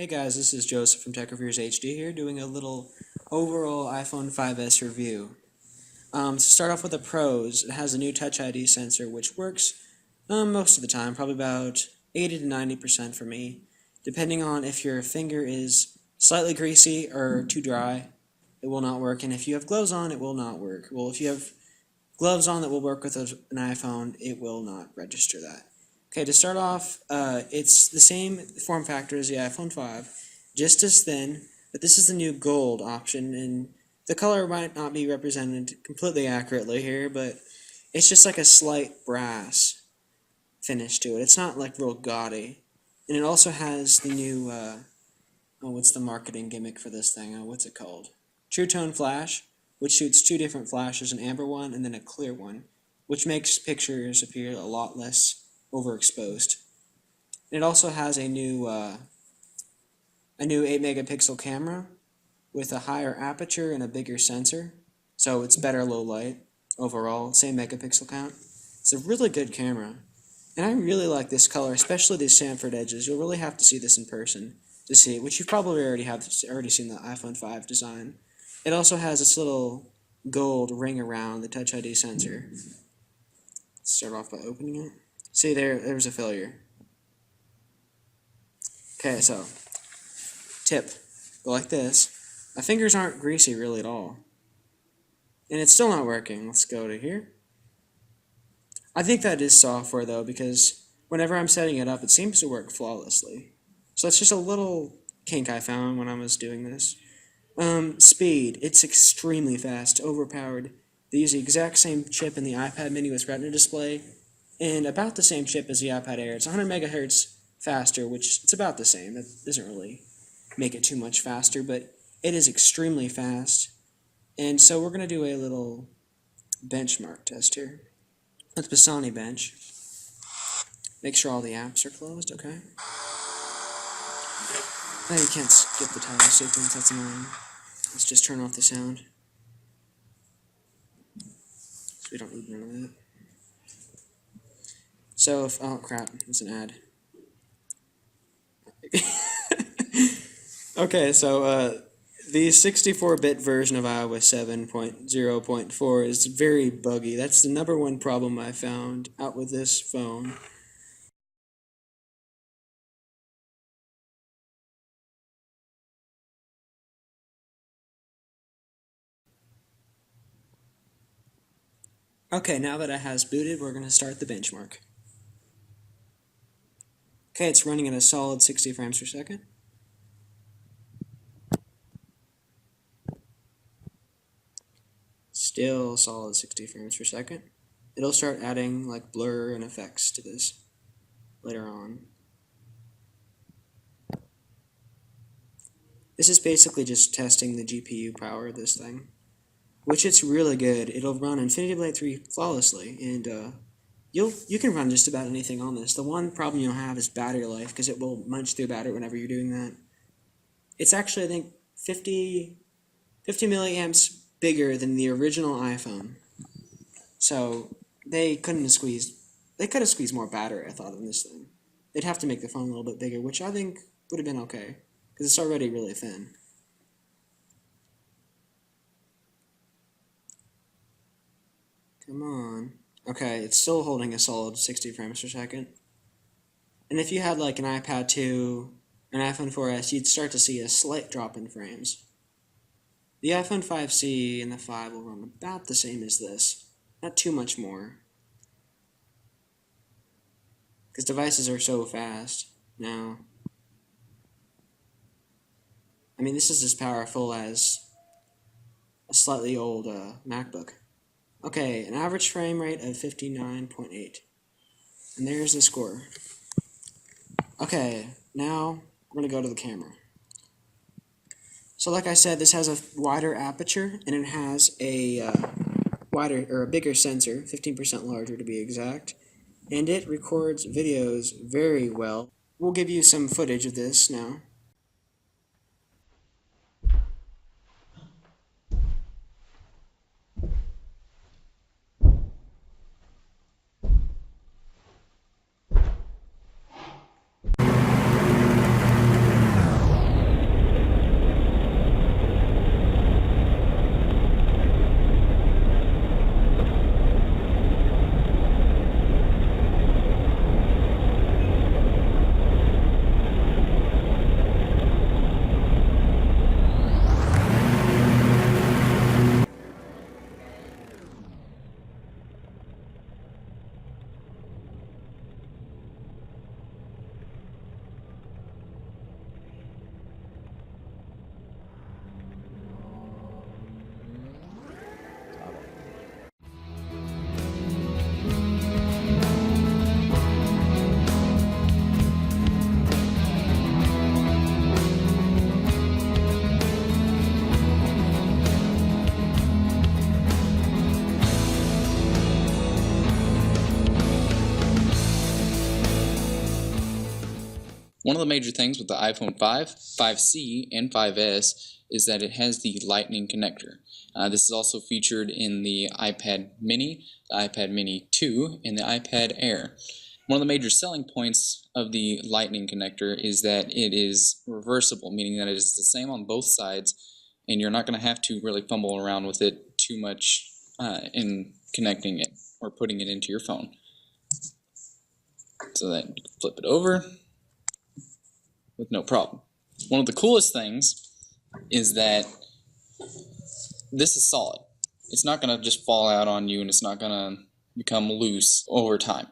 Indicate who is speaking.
Speaker 1: Hey guys, this is Joseph from Tech Reviewers HD here, doing a little overall iPhone 5s review. To start off with the pros, it has a new Touch ID sensor, which works most of the time, probably about 80 to 90% for me, depending on if your finger is slightly greasy or too dry, it will not work, and if you have gloves on, it will not work. Well, if you have gloves on that will work with an iPhone, it will not register that. Okay, to start off, it's the same form factor as the iPhone 5, just as thin, but this is the new gold option, and the color might not be represented completely accurately here, but it's just like a slight brass finish to it. It's not like real gaudy. And it also has the new, what's the marketing gimmick for this thing? What's it called? True Tone Flash, which shoots two different flashes, an amber one and then a clear one, which makes pictures appear a lot less overexposed. It also has a new 8 megapixel camera with a higher aperture and a bigger sensor, so it's better low light overall, same megapixel count. It's a really good camera, and I really like this color, especially these chamfered edges. You'll really have to see this in person to see it, which you probably already seen the iPhone 5 design. It also has this little gold ring around the Touch ID sensor. Let's start off by opening it. See, there was a failure. Okay, so, tip, go like this. My fingers aren't greasy really at all. And it's still not working. Let's go to here. I think that is software though, because whenever I'm setting it up, it seems to work flawlessly. So that's just a little kink I found when I was doing this. Speed, it's extremely fast, overpowered. They use the exact same chip in the iPad mini with Retina display, and about the same chip as the iPad Air. It's 100 megahertz faster, which it's about the same. That doesn't really make it too much faster, but it is extremely fast. And so we're going to do a little benchmark test here. Let's Basani bench. Make sure all the apps are closed, okay? Oh, you can't skip the title sequence, that's annoying. Let's just turn off the sound. So we don't need none of that. So if, oh crap, it's an ad. Okay, so the 64-bit version of iOS 7.0.4 is very buggy. That's the #1 problem I found out with this phone. Okay, now that it has booted, we're going to start the benchmark. Okay, it's running at a solid 60 frames per second. Still solid 60 frames per second. It'll start adding like blur and effects to this later on. This is basically just testing the GPU power of this thing, which it's really good. It'll run Infinity Blade 3 flawlessly, and you can run just about anything on this. The one problem you'll have is battery life, because it will munch through battery whenever you're doing that. It's actually, I think, 50 milliamps bigger than the original iPhone. So they could have squeezed more battery, I thought, in this thing. They'd have to make the phone a little bit bigger, which I think would have been okay, because it's already really thin. Come on. Okay, it's still holding a solid 60 frames per second. And if you had like an iPad 2, an iPhone 4S, you'd start to see a slight drop in frames. The iPhone 5C and the 5 will run about the same as this. Not too much more. Because devices are so fast now. I mean, this is as powerful as a slightly old MacBook. Okay, an average frame rate of 59.8. And there's the score. Okay, now we're going to go to the camera. So like I said, this has a wider aperture, and it has a bigger sensor, 15% larger to be exact, and it records videos very well. We'll give you some footage of this now.
Speaker 2: One of the major things with the iPhone 5, 5C, and 5S is that it has the Lightning connector. This is also featured in the iPad Mini, the iPad Mini 2, and the iPad Air. One of the major selling points of the Lightning connector is that it is reversible, meaning that it is the same on both sides, and you're not going to have to really fumble around with it too much in connecting it or putting it into your phone. So that you can flip it over with no problem. One of the coolest things is that this is solid. It's not going to just fall out on you, and it's not going to become loose over time.